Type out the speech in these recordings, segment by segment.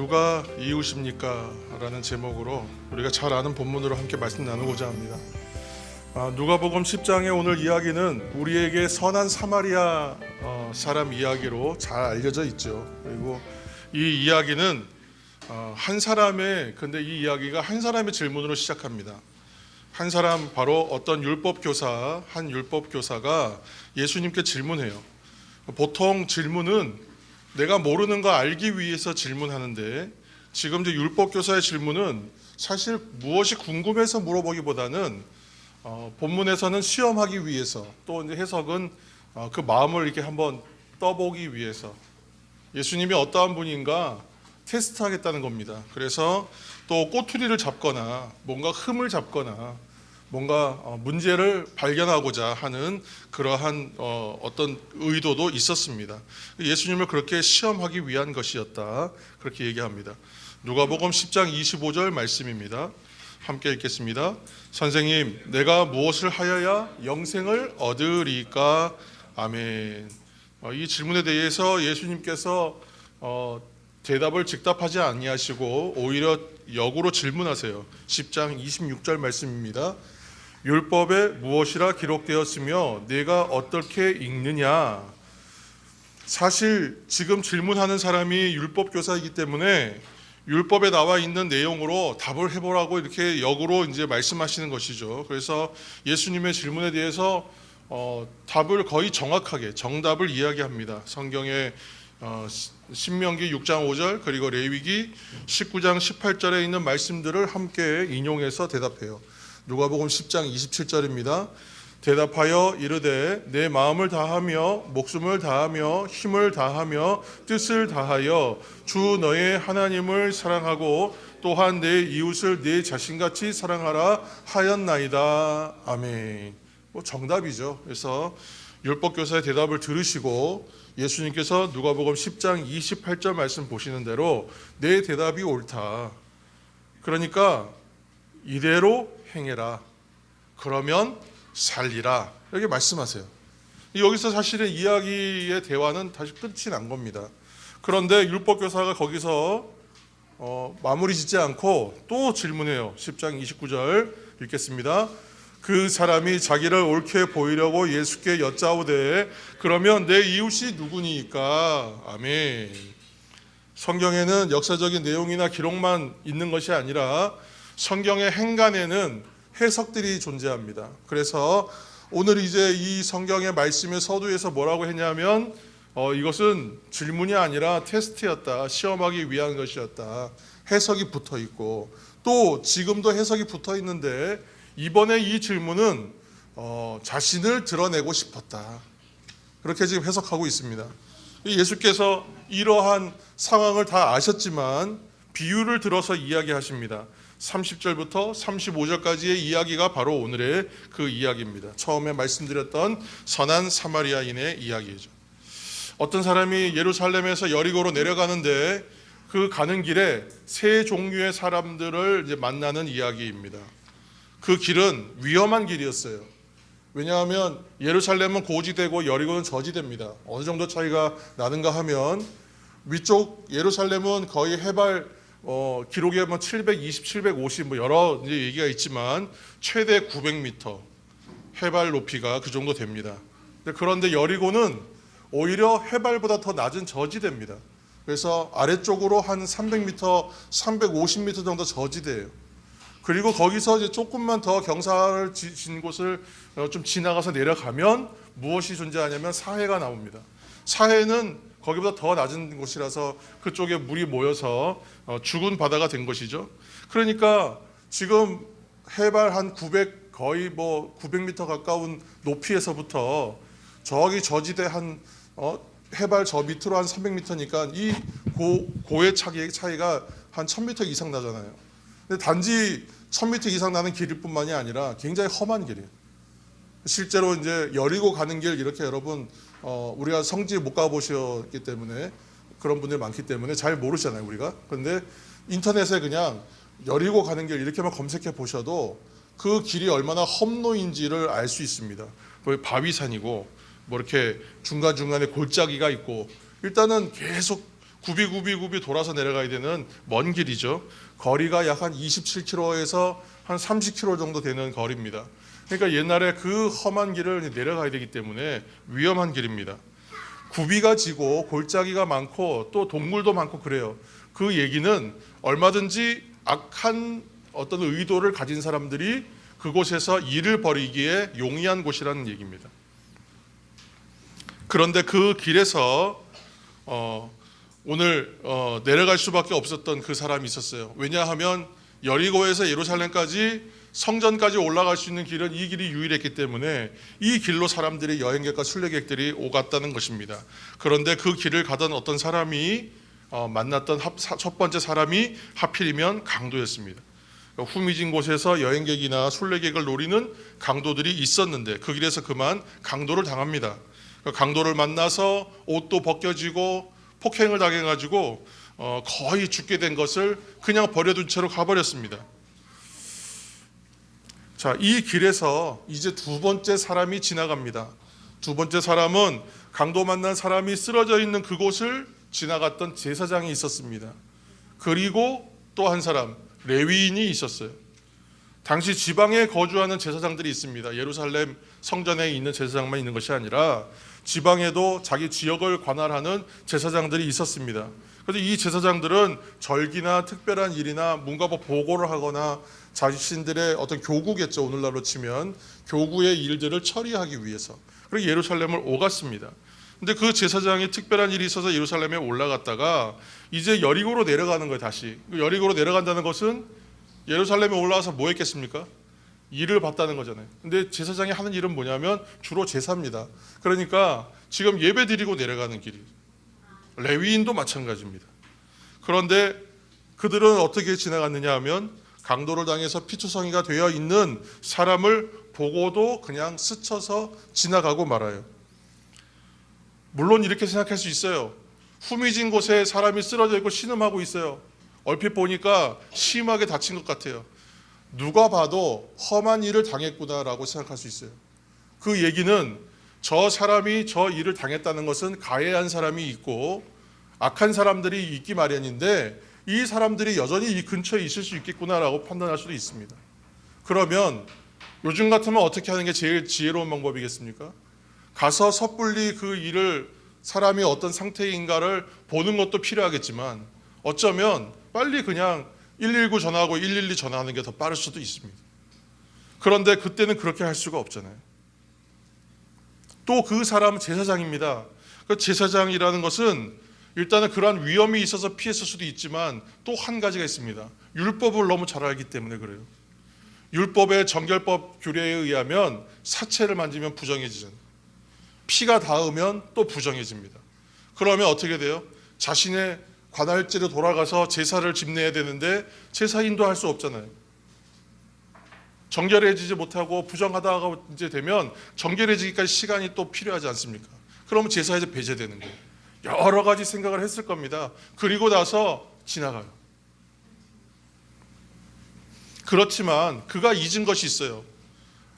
누가 이웃입니까? 라는 제목으로 우리가 잘 아는 본문으로 함께 말씀 나누고자 합니다. 누가복음 10장의 오늘 이야기는 우리에게 선한 사마리아 사람 이야기로 잘 알려져 있죠. 그리고 이 이야기는 근데 이 이야기가 한 사람의 질문으로 시작합니다. 한 사람, 바로 어떤 한 율법교사가 예수님께 질문해요. 보통 질문은 내가 모르는 거 알기 위해서 질문하는데, 지금 이제 율법교사의 질문은 사실 무엇이 궁금해서 물어보기보다는 본문에서는 시험하기 위해서, 또 이제 해석은 그 마음을 이렇게 한번 떠보기 위해서 예수님이 어떠한 분인가 테스트하겠다는 겁니다. 그래서 또 꼬투리를 잡거나 뭔가 흠을 잡거나 뭔가 문제를 발견하고자 하는 그러한 어떤 의도도 있었습니다. 예수님을 그렇게 시험하기 위한 것이었다, 그렇게 얘기합니다. 누가복음 10장 25절 말씀입니다. 함께 읽겠습니다. 선생님, 내가 무엇을 하여야 영생을 얻으리까? 아멘. 이 질문에 대해서 예수님께서 대답을 즉답하지 아니하시고 오히려 역으로 질문하세요. 10장 26절 말씀입니다. 율법에 무엇이라 기록되었으며 내가 어떻게 읽느냐? 사실 지금 질문하는 사람이 율법교사이기 때문에 율법에 나와 있는 내용으로 답을 해보라고 이렇게 역으로 이제 말씀하시는 것이죠. 그래서 예수님의 질문에 대해서 답을 거의 정확하게 정답을 이야기합니다. 성경에 신명기 6장 5절 그리고 레위기 19장 18절에 있는 말씀들을 함께 인용해서 대답해요. 누가복음 10장 27절입니다. 대답하여 이르되 내 마음을 다하며 목숨을 다하며 힘을 다하며 뜻을 다하여 주 너의 하나님을 사랑하고 또한 내 이웃을 내 자신같이 사랑하라 하였나이다. 아멘. 정답이죠. 그래서 율법교사의 대답을 들으시고 예수님께서 누가복음 10장 28절 말씀 보시는 대로 내 대답이 옳다, 그러니까 이대로 행해라, 그러면 살리라, 이렇게 말씀하세요. 여기서 사실은 이야기의 대화는 다시 끝이 난 겁니다. 그런데 율법교사가 거기서 마무리 짓지 않고 또 질문해요. 10장 29절 읽겠습니다. 그 사람이 자기를 옳게 보이려고 예수께 여짜오되 그러면 내 이웃이 누구니까? 아멘. 성경에는 역사적인 내용이나 기록만 있는 것이 아니라 성경의 행간에는 해석들이 존재합니다. 그래서 오늘 이제 이 성경의 말씀의 서두에서 뭐라고 했냐면 이것은 질문이 아니라 테스트였다, 시험하기 위한 것이었다, 해석이 붙어 있고, 또 지금도 해석이 붙어 있는데 이번에 이 질문은 자신을 드러내고 싶었다, 그렇게 지금 해석하고 있습니다. 예수께서 이러한 상황을 다 아셨지만 비유를 들어서 이야기하십니다. 30절부터 35절까지의 이야기가 바로 오늘의 그 이야기입니다. 처음에 말씀드렸던 선한 사마리아인의 이야기죠. 어떤 사람이 예루살렘에서 여리고로 내려가는데 그 가는 길에 세 종류의 사람들을 이제 만나는 이야기입니다. 그 길은 위험한 길이었어요. 왜냐하면 예루살렘은 고지대고 여리고는 저지대입니다. 어느 정도 차이가 나는가 하면 위쪽 예루살렘은 거의 해발 기록에 뭐 720, 750 뭐 여러 이제 얘기가 있지만 최대 900m 해발 높이가 그 정도 됩니다. 그런데 여리고는 오히려 해발보다 더 낮은 저지대입니다. 그래서 아래쪽으로 한 300m, 350m 정도 저지대예요. 그리고 거기서 이제 조금만 더 경사를 진 곳을 좀 지나가서 내려가면 무엇이 존재하냐면 사해가 나옵니다. 사해는 거기보다 더 낮은 곳이라서 그쪽에 물이 모여서 죽은 바다가 된 것이죠. 그러니까 지금 해발 한 900, 거의 뭐 900m 가까운 높이에서부터 저기 저지대 한 해발 저 밑으로 한 300m니까 이 고의 차이가 한 1000m 이상 나잖아요. 근데 단지 1000m 이상 나는 길일 뿐만이 아니라 굉장히 험한 길이에요. 실제로 이제 여리고 가는 길, 이렇게 여러분 우리가 성지 못 가보셨기 때문에 그런 분들이 많기 때문에 잘 모르잖아요, 우리가. 그런데 인터넷에 그냥 여리고 가는 길 이렇게만 검색해 보셔도 그 길이 얼마나 험로인지를 알 수 있습니다. 바위산이고 뭐 이렇게 중간중간에 골짜기가 있고, 일단은 계속 굽이 돌아서 내려가야 되는 먼 길이죠. 거리가 약 한 27km에서 한 30km 정도 되는 거리입니다. 그러니까 옛날에 그 험한 길을 내려가야 되기 때문에 위험한 길입니다. 굽이가 지고 골짜기가 많고 또 동물도 많고 그래요. 그 얘기는 얼마든지 악한 어떤 의도를 가진 사람들이 그곳에서 일을 벌이기에 용이한 곳이라는 얘기입니다. 그런데 그 길에서 오늘 내려갈 수밖에 없었던 그 사람이 있었어요. 왜냐하면 여리고에서 예루살렘까지 성전까지 올라갈 수 있는 길은 이 길이 유일했기 때문에 이 길로 사람들이 여행객과 순례객들이 오갔다는 것입니다. 그런데 그 길을 가던 어떤 사람이 만났던 첫 번째 사람이 하필이면 강도였습니다. 후미진 곳에서 여행객이나 순례객을 노리는 강도들이 있었는데 그 길에서 그만 강도를 당합니다. 강도를 만나서 옷도 벗겨지고 폭행을 당해가지고 거의 죽게 된 것을 그냥 버려둔 채로 가버렸습니다. 자, 이 길에서 이제 두 번째 사람이 지나갑니다. 두 번째 사람은 강도 만난 사람이 쓰러져 있는 그곳을 지나갔던 제사장이 있었습니다. 그리고 또 한 사람, 레위인이 있었어요. 당시 지방에 거주하는 제사장들이 있습니다. 예루살렘 성전에 있는 제사장만 있는 것이 아니라 지방에도 자기 지역을 관할하는 제사장들이 있었습니다. 그래서 이 제사장들은 절기나 특별한 일이나 뭔가 보고를 하거나 자신들의 어떤 교구겠죠. 오늘날로 치면 교구의 일들을 처리하기 위해서 그리고 예루살렘을 오갔습니다. 근데 그 제사장이 특별한 일이 있어서 예루살렘에 올라갔다가 이제 여리고로 내려가는 거예요. 다시 여리고로 내려간다는 것은 예루살렘에 올라와서 뭐 했겠습니까? 일을 봤다는 거잖아요. 근데 제사장이 하는 일은 뭐냐면 주로 제사입니다. 그러니까 지금 예배 드리고 내려가는 길이 레위인도 마찬가지입니다. 그런데 그들은 어떻게 지나갔느냐 하면 강도를 당해서 피투성이가 되어 있는 사람을 보고도 그냥 스쳐서 지나가고 말아요. 물론 이렇게 생각할 수 있어요. 후미진 곳에 사람이 쓰러져 있고 신음하고 있어요. 얼핏 보니까 심하게 다친 것 같아요. 누가 봐도 험한 일을 당했구나라고 생각할 수 있어요. 그 얘기는 저 사람이 저 일을 당했다는 것은 가해한 사람이 있고 악한 사람들이 있기 마련인데 이 사람들이 여전히 이 근처에 있을 수 있겠구나라고 판단할 수도 있습니다. 그러면 요즘 같으면 어떻게 하는 게 제일 지혜로운 방법이겠습니까? 가서 섣불리 그 일을 사람이 어떤 상태인가를 보는 것도 필요하겠지만 어쩌면 빨리 그냥 119 전화하고 112 전화하는 게 더 빠를 수도 있습니다. 그런데 그때는 그렇게 할 수가 없잖아요. 또 그 사람은 제사장입니다. 그 제사장이라는 것은 일단은 그러한 위험이 있어서 피했을 수도 있지만 또 한 가지가 있습니다. 율법을 너무 잘 알기 때문에 그래요. 율법의 정결법 규례에 의하면 사체를 만지면 부정해지잖아요. 피가 닿으면 또 부정해집니다. 그러면 어떻게 돼요? 자신의 관할지로 돌아가서 제사를 집내야 되는데 제사인도 할 수 없잖아요. 정결해지지 못하고 부정하다가 이제 되면 정결해지기까지 시간이 또 필요하지 않습니까? 그러면 제사에서 배제되는 거예요. 여러 가지 생각을 했을 겁니다. 그리고 나서 지나가요. 그렇지만 그가 잊은 것이 있어요.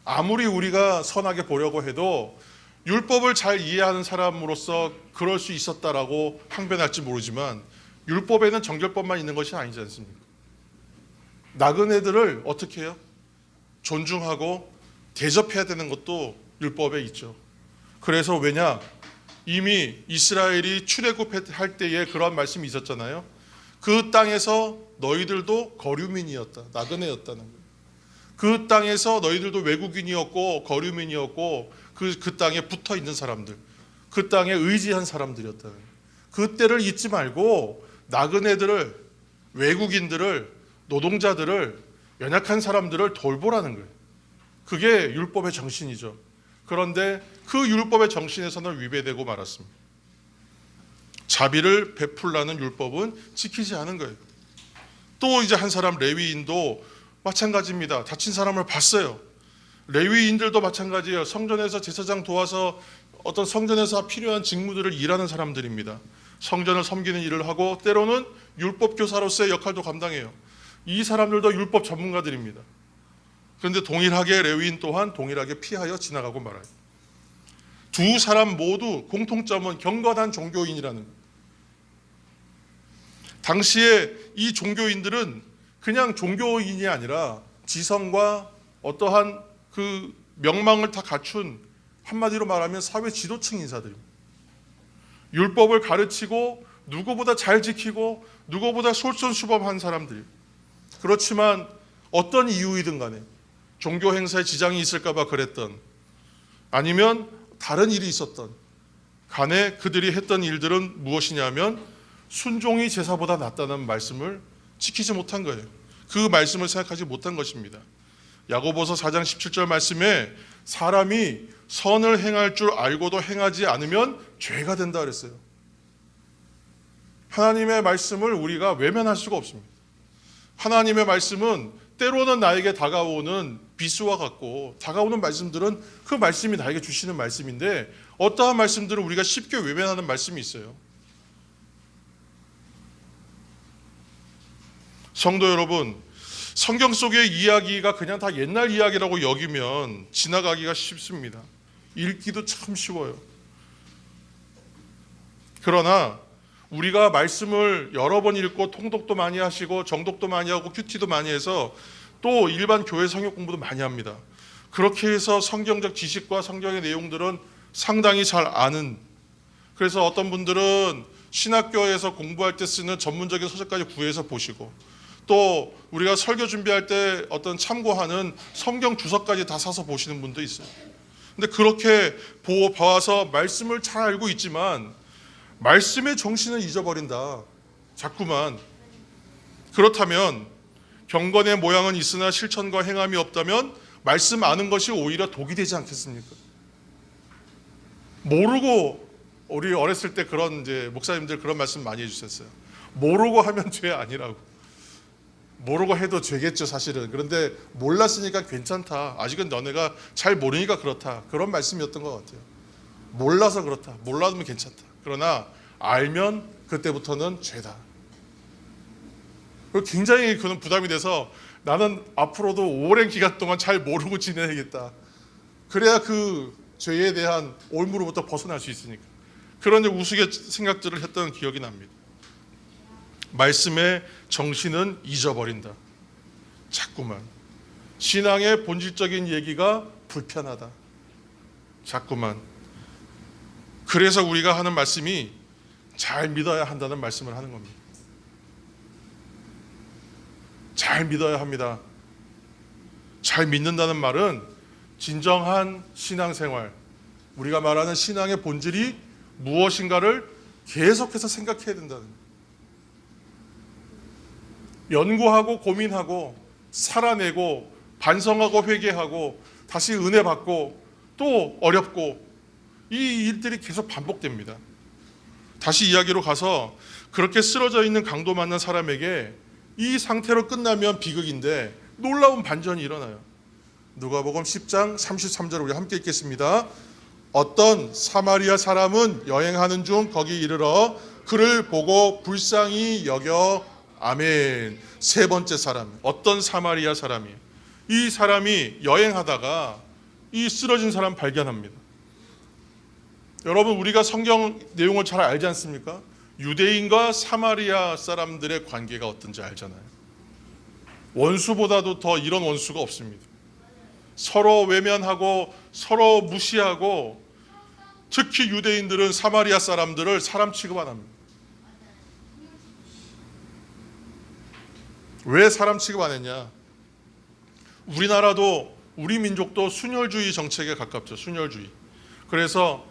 아무리 우리가 선하게 보려고 해도 율법을 잘 이해하는 사람으로서 그럴 수 있었다라고 항변할지 모르지만 율법에는 정결법만 있는 것이 아니지 않습니까? 나그네들을 어떻게 해요? 존중하고 대접해야 되는 것도 율법에 있죠. 그래서 왜냐? 이미 이스라엘이 출애굽할 때에 그런 말씀이 있었잖아요. 그 땅에서 너희들도 거류민이었다. 나그네였다는 거예요. 그 땅에서 너희들도 외국인이었고 거류민이었고 그 땅에 붙어 있는 사람들, 그 땅에 의지한 사람들이었다는 거예요. 그 때를 잊지 말고 나그네들을, 외국인들을, 노동자들을, 연약한 사람들을 돌보라는 거예요. 그게 율법의 정신이죠. 그런데 그 율법의 정신에서는 위배되고 말았습니다. 자비를 베풀라는 율법은 지키지 않은 거예요. 또 이제 한 사람 레위인도 마찬가지입니다. 다친 사람을 봤어요. 레위인들도 마찬가지예요. 성전에서 제사장 도와서 어떤 성전에서 필요한 직무들을 일하는 사람들입니다. 성전을 섬기는 일을 하고 때로는 율법 교사로서의 역할도 감당해요. 이 사람들도 율법 전문가들입니다. 그런데 동일하게 레위인 또한 동일하게 피하여 지나가고 말아요. 두 사람 모두 공통점은 경건한 종교인이라는 거예요. 당시에 이 종교인들은 그냥 종교인이 아니라 지성과 어떠한 그 명망을 다 갖춘, 한마디로 말하면 사회 지도층 인사들입니다. 율법을 가르치고 누구보다 잘 지키고 누구보다 솔선수범한 사람들. 그렇지만 어떤 이유이든 간에 종교 행사에 지장이 있을까 봐 그랬던, 아니면 다른 일이 있었던 간에 그들이 했던 일들은 무엇이냐면 순종이 제사보다 낫다는 말씀을 지키지 못한 거예요. 그 말씀을 생각하지 못한 것입니다. 야고보서 4장 17절 말씀에 사람이 선을 행할 줄 알고도 행하지 않으면 죄가 된다 그랬어요. 하나님의 말씀을 우리가 외면할 수가 없습니다. 하나님의 말씀은 때로는 나에게 다가오는 비수와 같고, 다가오는 말씀들은 그 말씀이 나에게 주시는 말씀인데, 어떠한 말씀들은 우리가 쉽게 외면하는 말씀이 있어요. 성도 여러분, 성경 속의 이야기가 그냥 다 옛날 이야기라고 여기면 지나가기가 쉽습니다. 읽기도 참 쉬워요. 그러나 우리가 말씀을 여러 번 읽고 통독도 많이 하시고 정독도 많이 하고 큐티도 많이 해서 또 일반 교회 성역 공부도 많이 합니다. 그렇게 해서 성경적 지식과 성경의 내용들은 상당히 잘 아는, 그래서 어떤 분들은 신학교에서 공부할 때 쓰는 전문적인 서적까지 구해서 보시고, 또 우리가 설교 준비할 때 어떤 참고하는 성경 주석까지 다 사서 보시는 분도 있어요. 근데 그렇게 봐와서 말씀을 잘 알고 있지만 말씀의 정신을 잊어버린다, 자꾸만. 그렇다면 경건의 모양은 있으나 실천과 행함이 없다면 말씀 아는 것이 오히려 독이 되지 않겠습니까? 모르고, 우리 어렸을 때 그런 이제 목사님들 그런 말씀 많이 해주셨어요. 모르고 하면 죄 아니라고. 모르고 해도 죄겠죠, 사실은. 그런데 몰랐으니까 괜찮다. 아직은 너네가 잘 모르니까 그렇다. 그런 말씀이었던 것 같아요. 몰라서 그렇다. 몰라도 괜찮다. 그러나 알면 그때부터는 죄다. 그리고 굉장히 그런 부담이 돼서 나는 앞으로도 오랜 기간 동안 잘 모르고 지내야겠다. 그래야 그 죄에 대한 올무로부터 벗어날 수 있으니까. 그런 우스갯 생각들을 했던 기억이 납니다. 말씀의 정신은 잊어버린다, 자꾸만. 신앙의 본질적인 얘기가 불편하다, 자꾸만. 그래서 우리가 하는 말씀이 잘 믿어야 한다는 말씀을 하는 겁니다. 잘 믿어야 합니다. 잘 믿는다는 말은 진정한 신앙생활, 우리가 말하는 신앙의 본질이 무엇인가를 계속해서 생각해야 된다는 거예요. 연구하고 고민하고 살아내고 반성하고 회개하고 다시 은혜 받고 또 어렵고, 이 일들이 계속 반복됩니다. 다시 이야기로 가서 그렇게 쓰러져 있는 강도 만난 사람에게 이 상태로 끝나면 비극인데 놀라운 반전이 일어나요. 누가복음 10장 33절 우리 함께 읽겠습니다. 어떤 사마리아 사람은 여행하는 중 거기 이르러 그를 보고 불쌍히 여겨, 아멘. 세 번째 사람, 어떤 사마리아 사람이, 이 사람이 여행하다가 이 쓰러진 사람 발견합니다. 여러분, 우리가 성경 내용을 잘 알지 않습니까? 유대인과 사마리아 사람들의 관계가 어떤지 알잖아요. 원수보다도 더 이런 원수가 없습니다. 서로 외면하고 서로 무시하고, 특히 유대인들은 사마리아 사람들을 사람 취급 안 합니다. 왜 사람 취급 안 했냐? 우리나라도, 우리 민족도 순혈주의 정책에 가깝죠. 순혈주의. 그래서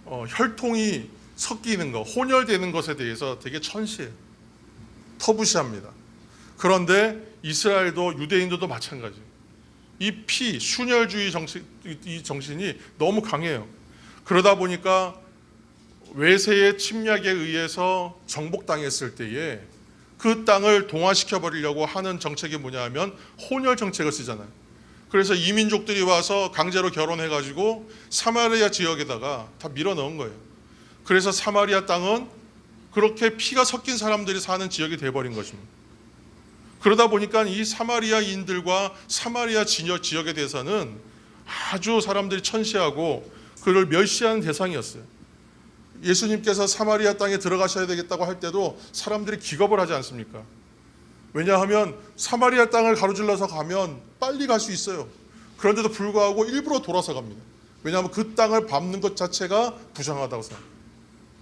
혈통이 섞이는 것, 혼혈되는 것에 대해서 되게 천시해요. 터부시합니다. 그런데 이스라엘도 유대인들도 마찬가지예요. 이 순혈주의 이 정신이 너무 강해요. 그러다 보니까 외세의 침략에 의해서 정복당했을 때에 그 땅을 동화시켜 버리려고 하는 정책이 뭐냐 하면 혼혈 정책을 쓰잖아요. 그래서 이민족들이 와서 강제로 결혼해가지고 사마리아 지역에다가 다 밀어넣은 거예요. 그래서 사마리아 땅은 그렇게 피가 섞인 사람들이 사는 지역이 돼버린 것입니다. 그러다 보니까 이 사마리아인들과 사마리아 지역에 대해서는 아주 사람들이 천시하고 그를 멸시하는 대상이었어요. 예수님께서 사마리아 땅에 들어가셔야 되겠다고 할 때도 사람들이 기겁을 하지 않습니까? 왜냐하면 사마리아 땅을 가로질러서 가면 빨리 갈 수 있어요. 그런데도 불구하고 일부러 돌아서 갑니다. 왜냐하면 그 땅을 밟는 것 자체가 부정하다고 생각해요.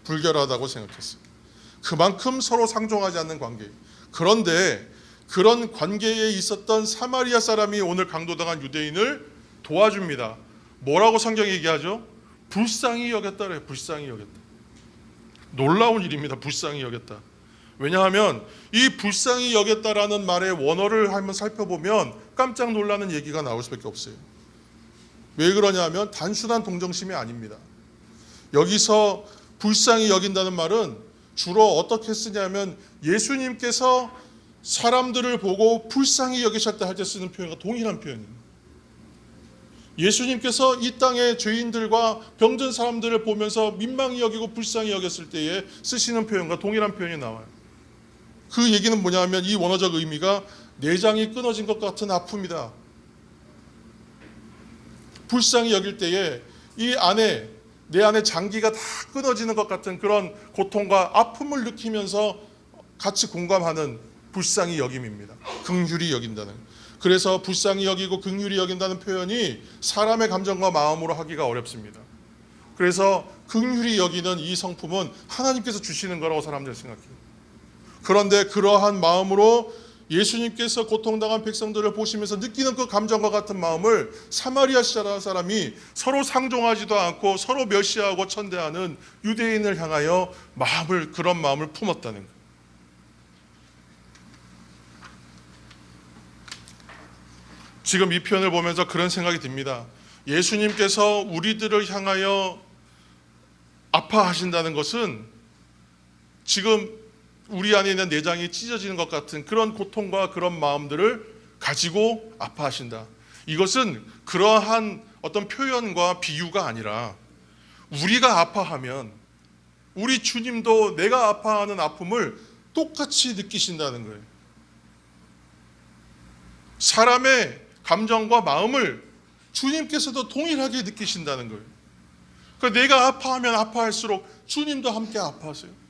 불결하다고 생각했어요. 그만큼 서로 상종하지 않는 관계. 그런데 그런 관계에 있었던 사마리아 사람이 오늘 강도당한 유대인을 도와줍니다. 뭐라고 성경이 얘기하죠? 불쌍히 여겼다 그래요. 불쌍히 여겼다. 놀라운 일입니다. 불쌍히 여겼다. 왜냐하면 이 불쌍히 여겼다라는 말의 원어를 한번 살펴보면 깜짝 놀라는 얘기가 나올 수밖에 없어요. 왜 그러냐면 단순한 동정심이 아닙니다. 여기서 불쌍히 여긴다는 말은 주로 어떻게 쓰냐면 예수님께서 사람들을 보고 불쌍히 여기셨다 할 때 쓰는 표현과 동일한 표현입니다. 예수님께서 이 땅의 죄인들과 병든 사람들을 보면서 민망히 여기고 불쌍히 여겼을 때에 쓰시는 표현과 동일한 표현이 나와요. 그 얘기는 뭐냐면 이 원어적 의미가 내장이 끊어진 것 같은 아픔이다. 불쌍히 여길 때에 이 안에 내 안에 장기가 다 끊어지는 것 같은 그런 고통과 아픔을 느끼면서 같이 공감하는 불쌍히 여김입니다. 긍휼히 여긴다는. 그래서 불쌍히 여기고 긍휼히 여긴다는 표현이 사람의 감정과 마음으로 하기가 어렵습니다. 그래서 긍휼히 여기는 이 성품은 하나님께서 주시는 거라고 사람들이 생각해요. 그런데 그러한 마음으로 예수님께서 고통당한 백성들을 보시면서 느끼는 그 감정과 같은 마음을 사마리아 사람이 서로 상종하지도 않고 서로 멸시하고 천대하는 유대인을 향하여 그런 마음을 품었다는 거예요. 지금 이 표현을 보면서 그런 생각이 듭니다. 예수님께서 우리들을 향하여 아파하신다는 것은 지금 우리 안에 있는 내장이 찢어지는 것 같은 그런 고통과 그런 마음들을 가지고 아파하신다. 이것은 그러한 어떤 표현과 비유가 아니라 우리가 아파하면 우리 주님도 내가 아파하는 아픔을 똑같이 느끼신다는 거예요. 사람의 감정과 마음을 주님께서도 동일하게 느끼신다는 거예요. 그러니까 내가 아파하면 아파할수록 주님도 함께 아파하세요.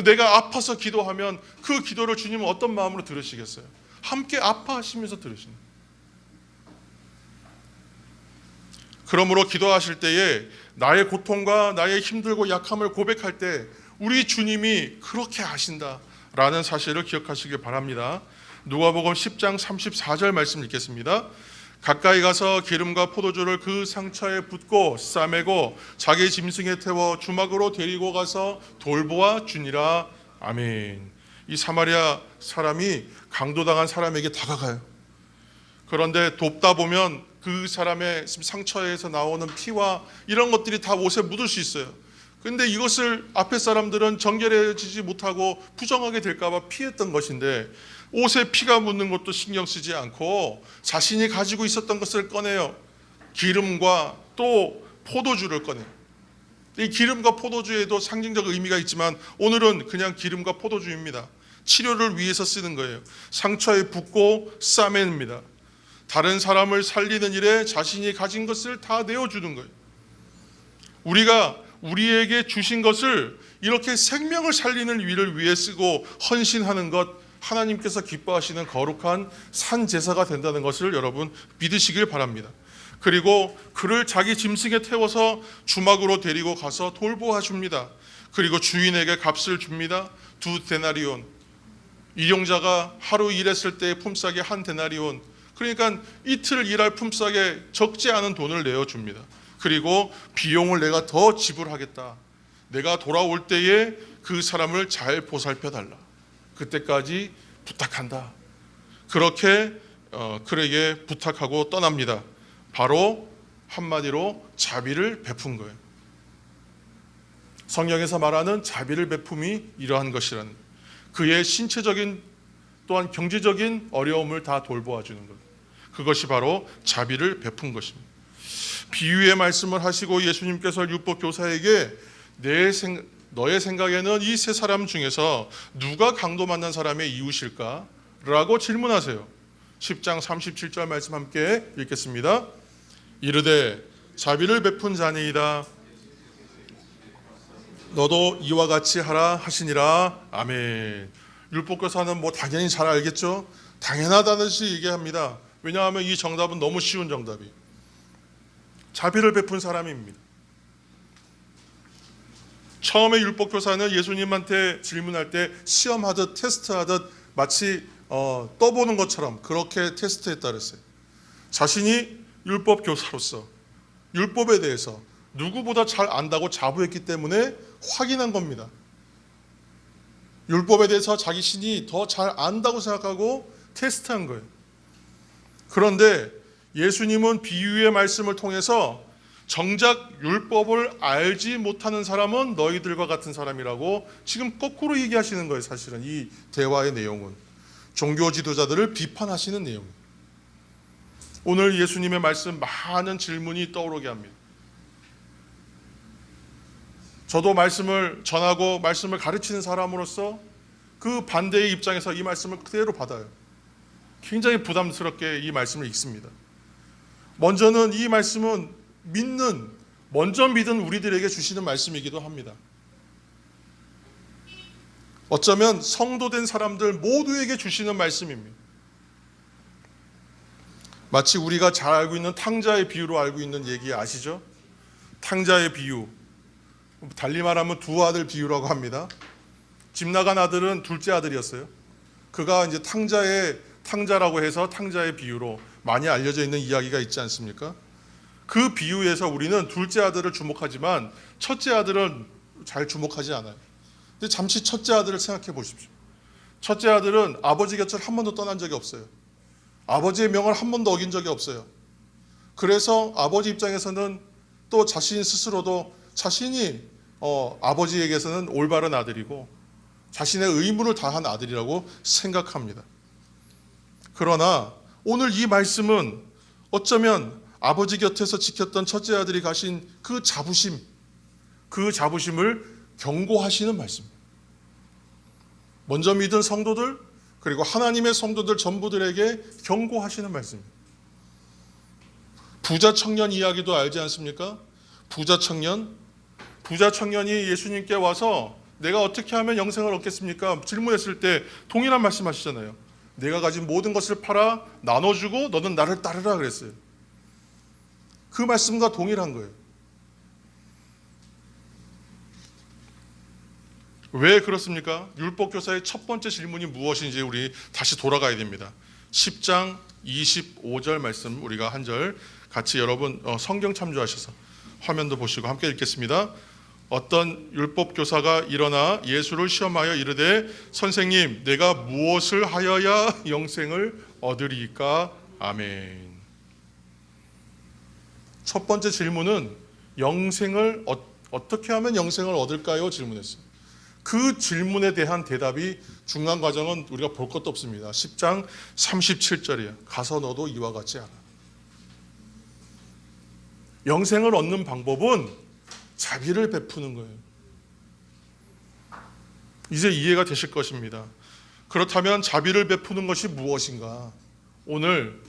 내가 아파서 기도하면 그 기도를 주님은 어떤 마음으로 들으시겠어요? 함께 아파하시면서 들으시는 거예요. 그러므로 기도하실 때에 나의 고통과 나의 힘들고 약함을 고백할 때 우리 주님이 그렇게 아신다라는 사실을 기억하시길 바랍니다. 누가복음 10장 34절 말씀 읽겠습니다. 가까이 가서 기름과 포도주를 그 상처에 붓고 싸매고 자기 짐승에 태워 주막으로 데리고 가서 돌보아 주니라. 아멘. 이 사마리아 사람이 강도당한 사람에게 다가가요. 그런데 돕다 보면 그 사람의 상처에서 나오는 피와 이런 것들이 다 옷에 묻을 수 있어요. 그런데 이것을 앞에 사람들은 정결해지지 못하고 부정하게 될까 봐 피했던 것인데 옷에 피가 묻는 것도 신경 쓰지 않고 자신이 가지고 있었던 것을 꺼내요. 기름과 또 포도주를 꺼내요. 이 기름과 포도주에도 상징적 의미가 있지만 오늘은 그냥 기름과 포도주입니다. 치료를 위해서 쓰는 거예요. 상처에 붓고 싸맵니다. 다른 사람을 살리는 일에 자신이 가진 것을 다 내어주는 거예요. 우리가 우리에게 주신 것을 이렇게 생명을 살리는 일을 위해 쓰고 헌신하는 것, 하나님께서 기뻐하시는 거룩한 산 제사가 된다는 것을 여러분 믿으시길 바랍니다. 그리고 그를 자기 짐승에 태워서 주막으로 데리고 가서 돌보아 줍니다. 그리고 주인에게 값을 줍니다. 2데나리온. 일용자가 하루 일했을 때 품삯이 1데나리온. 그러니까 이틀 일할 품삯에 적지 않은 돈을 내어줍니다. 그리고 비용을 내가 더 지불하겠다. 내가 돌아올 때에 그 사람을 잘 보살펴 달라. 그때까지 부탁한다. 그렇게 그에게 부탁하고 떠납니다. 바로 한마디로 자비를 베푼 거예요. 성경에서 말하는 자비를 베품이 이러한 것이라는 거예요. 그의 신체적인 또한 경제적인 어려움을 다 돌보아 주는 거예요. 그것이 바로 자비를 베푼 것입니다. 비유의 말씀을 하시고 예수님께서 율법 교사에게 너의 생각에는 이 세 사람 중에서 누가 강도 만난 사람의 이웃일까? 라고 질문하세요. 10장 37절 말씀 함께 읽겠습니다. 이르되 자비를 베푼 자니이다. 너도 이와 같이 하라 하시니라. 아멘. 율법교사는 뭐 당연히 잘 알겠죠. 당연하다는 듯이 얘기합니다. 왜냐하면 이 정답은 너무 쉬운 정답이 자비를 베푼 사람입니다. 처음에 율법교사는 예수님한테 질문할 때 시험하듯 테스트하듯 마치 떠보는 것처럼 그렇게 테스트했다 그랬어요. 자신이 율법교사로서 율법에 대해서 누구보다 잘 안다고 자부했기 때문에 확인한 겁니다. 율법에 대해서 자기 신이 더 잘 안다고 생각하고 테스트한 거예요. 그런데 예수님은 비유의 말씀을 통해서 정작 율법을 알지 못하는 사람은 너희들과 같은 사람이라고 지금 거꾸로 얘기하시는 거예요. 사실은 이 대화의 내용은 종교 지도자들을 비판하시는 내용이에요. 오늘 예수님의 말씀 많은 질문이 떠오르게 합니다. 저도 말씀을 전하고 말씀을 가르치는 사람으로서 그 반대의 입장에서 이 말씀을 그대로 받아요. 굉장히 부담스럽게 이 말씀을 읽습니다. 먼저는 이 말씀은 먼저 믿은 우리들에게 주시는 말씀이기도 합니다. 어쩌면 성도된 사람들 모두에게 주시는 말씀입니다. 마치 우리가 잘 알고 있는 탕자의 비유로 알고 있는 얘기 아시죠? 탕자의 비유, 달리 말하면 두 아들 비유라고 합니다. 집 나간 아들은 둘째 아들이었어요. 그가 이제 탕자라고 해서 탕자의 비유로 많이 알려져 있는 이야기가 있지 않습니까? 그 비유에서 우리는 둘째 아들을 주목하지만 첫째 아들은 잘 주목하지 않아요. 근데 잠시 첫째 아들을 생각해 보십시오. 첫째 아들은 아버지 곁을 한 번도 떠난 적이 없어요. 아버지의 명을 한 번도 어긴 적이 없어요. 그래서 아버지 입장에서는 또 자신 스스로도 자신이 아버지에게서는 올바른 아들이고 자신의 의무를 다한 아들이라고 생각합니다. 그러나 오늘 이 말씀은 어쩌면 아버지 곁에서 지켰던 첫째 아들이 가신 그 자부심을 경고하시는 말씀입니다. 먼저 믿은 성도들 그리고 하나님의 성도들 전부들에게 경고하시는 말씀입니다. 부자 청년 이야기도 알지 않습니까? 부자 청년이 예수님께 와서 내가 어떻게 하면 영생을 얻겠습니까? 질문했을 때 동일한 말씀하시잖아요. 내가 가진 모든 것을 팔아 나눠주고 너는 나를 따르라 그랬어요. 그 말씀과 동일한 거예요. 왜 그렇습니까? 율법교사의 첫 번째 질문이 무엇인지 우리 다시 돌아가야 됩니다. 10장 25절 말씀 우리가 한 절 같이 여러분 성경 참조하셔서 화면도 보시고 함께 읽겠습니다. 어떤 율법교사가 일어나 예수를 시험하여 이르되 선생님 내가 무엇을 하여야 영생을 얻으리이까? 아멘. 첫 번째 질문은 어떻게 하면 영생을 얻을까요? 질문했어요. 그 질문에 대한 대답이 중간 과정은 우리가 볼 것도 없습니다. 10장 37절이에요. 가서 너도 이와 같이 하라. 영생을 얻는 방법은 자비를 베푸는 거예요. 이제 이해가 되실 것입니다. 그렇다면 자비를 베푸는 것이 무엇인가? 오늘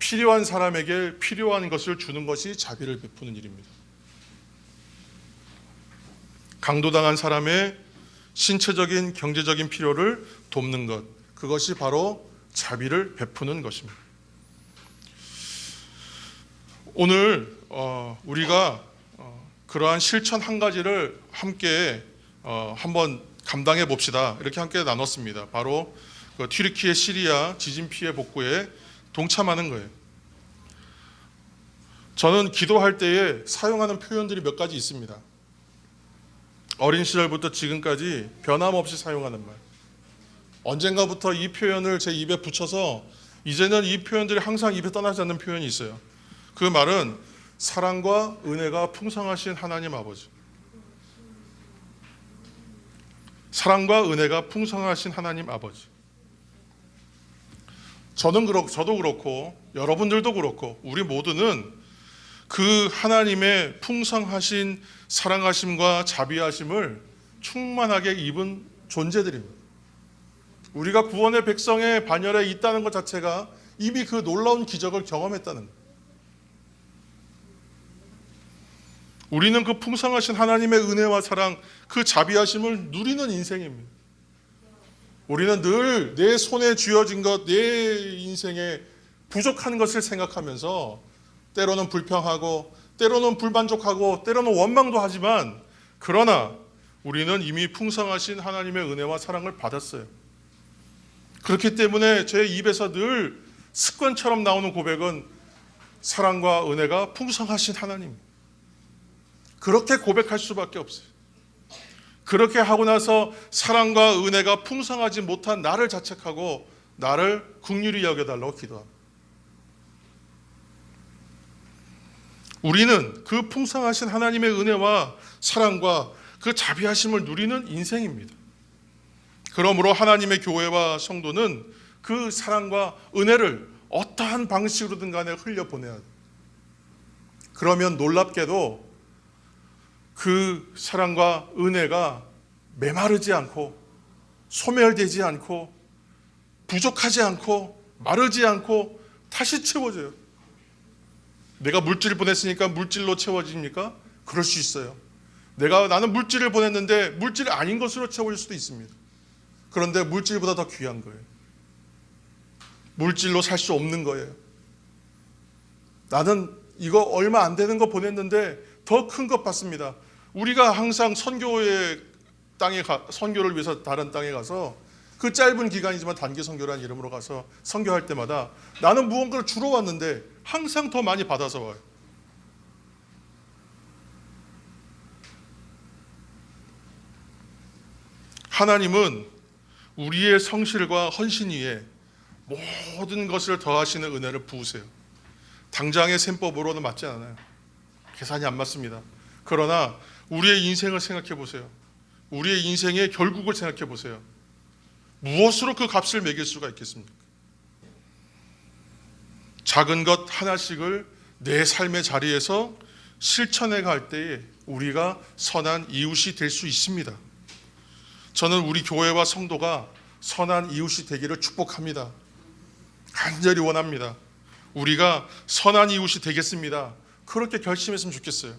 필요한 사람에게 필요한 것을 주는 것이 자비를 베푸는 일입니다. 강도당한 사람의 신체적인 경제적인 필요를 돕는 것, 그것이 바로 자비를 베푸는 것입니다. 오늘 우리가 그러한 실천 한 가지를 함께 한번 감당해 봅시다. 이렇게 함께 나눴습니다. 바로 튀르키예 시리아 지진 피해 복구에 동참하는 거예요. 저는 기도할 때에 사용하는 표현들이 몇 가지 있습니다. 어린 시절부터 지금까지 변함없이 사용하는 말. 언젠가부터 이 표현을 제 입에 붙여서 이제는 이 표현들이 항상 입에 떠나지 않는 표현이 있어요. 그 말은 사랑과 은혜가 풍성하신 하나님 아버지. 사랑과 은혜가 풍성하신 하나님 아버지. 저도 그렇고 여러분들도 그렇고 우리 모두는 그 하나님의 풍성하신 사랑하심과 자비하심을 충만하게 입은 존재들입니다. 우리가 구원의 백성의 반열에 있다는 것 자체가 이미 그 놀라운 기적을 경험했다는 거예요. 우리는 그 풍성하신 하나님의 은혜와 사랑, 그 자비하심을 누리는 인생입니다. 우리는 늘 내 손에 쥐어진 것, 내 인생에 부족한 것을 생각하면서 때로는 불평하고 때로는 불만족하고 때로는 원망도 하지만, 그러나 우리는 이미 풍성하신 하나님의 은혜와 사랑을 받았어요. 그렇기 때문에 제 입에서 늘 습관처럼 나오는 고백은 사랑과 은혜가 풍성하신 하나님, 그렇게 고백할 수밖에 없어요. 그렇게 하고 나서 사랑과 은혜가 풍성하지 못한 나를 자책하고 나를 긍휼히 여겨달라고 기도합니다. 우리는 그 풍성하신 하나님의 은혜와 사랑과 그 자비하심을 누리는 인생입니다. 그러므로 하나님의 교회와 성도는 그 사랑과 은혜를 어떠한 방식으로든 간에 흘려보내야 돼요. 그러면 놀랍게도 그 사랑과 은혜가 메마르지 않고 소멸되지 않고 부족하지 않고 마르지 않고 다시 채워져요. 내가 물질을 보냈으니까 물질로 채워집니까? 그럴 수 있어요. 나는 물질을 보냈는데 물질이 아닌 것으로 채워질 수도 있습니다. 그런데 물질보다 더 귀한 거예요. 물질로 살 수 없는 거예요. 나는 이거 얼마 안 되는 거 보냈는데 더 큰 것 받습니다. 우리가 항상 선교의 선교를 위해서 다른 땅에 가서 그 짧은 기간이지만 단기 선교라는 이름으로 가서 선교할 때마다 나는 무언가를 주러 왔는데 항상 더 많이 받아서 와요. 하나님은 우리의 성실과 헌신 위에 모든 것을 더하시는 은혜를 부으세요. 당장의 셈법으로는 맞지 않아요. 계산이 안 맞습니다. 그러나 우리의 인생을 생각해 보세요. 우리의 인생의 결국을 생각해 보세요. 무엇으로 그 값을 매길 수가 있겠습니까? 작은 것 하나씩을 내 삶의 자리에서 실천해 갈 때에 우리가 선한 이웃이 될 수 있습니다. 저는 우리 교회와 성도가 선한 이웃이 되기를 축복합니다. 간절히 원합니다. 우리가 선한 이웃이 되겠습니다. 그렇게 결심했으면 좋겠어요.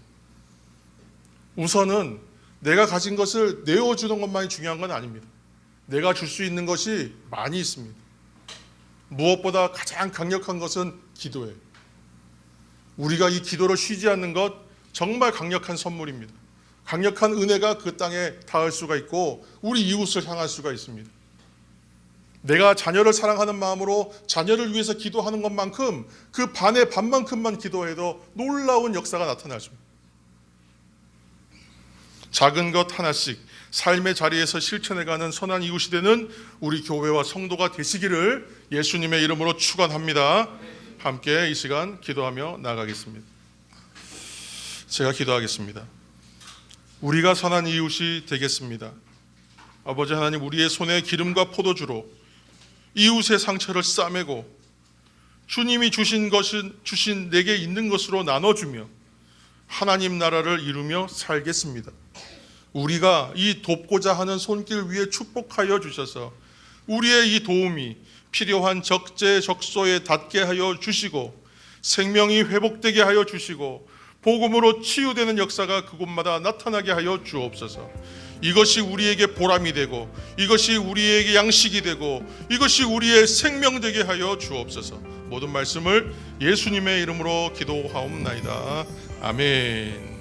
우선은 내가 가진 것을 내어주는 것만이 중요한 건 아닙니다. 내가 줄 수 있는 것이 많이 있습니다. 무엇보다 가장 강력한 것은 기도예요. 우리가 이 기도를 쉬지 않는 것 정말 강력한 선물입니다. 강력한 은혜가 그 땅에 닿을 수가 있고 우리 이웃을 향할 수가 있습니다. 내가 자녀를 사랑하는 마음으로 자녀를 위해서 기도하는 것만큼 그 반의 반만큼만 기도해도 놀라운 역사가 나타나죠. 작은 것 하나씩 삶의 자리에서 실천해가는 선한 이웃이 되는 우리 교회와 성도가 되시기를 예수님의 이름으로 축원합니다. 함께 이 시간 기도하며 나가겠습니다. 제가 기도하겠습니다. 우리가 선한 이웃이 되겠습니다. 아버지 하나님, 우리의 손에 기름과 포도주로 이웃의 상처를 싸매고 주님이 주신 내게 있는 것으로 나눠주며 하나님 나라를 이루며 살겠습니다. 우리가 이 돕고자 하는 손길 위에 축복하여 주셔서 우리의 이 도움이 필요한 적재적소에 닿게 하여 주시고 생명이 회복되게 하여 주시고 복음으로 치유되는 역사가 그곳마다 나타나게 하여 주옵소서. 이것이 우리에게 보람이 되고 이것이 우리에게 양식이 되고 이것이 우리의 생명 되게 하여 주옵소서. 모든 말씀을 예수님의 이름으로 기도하옵나이다. 아멘.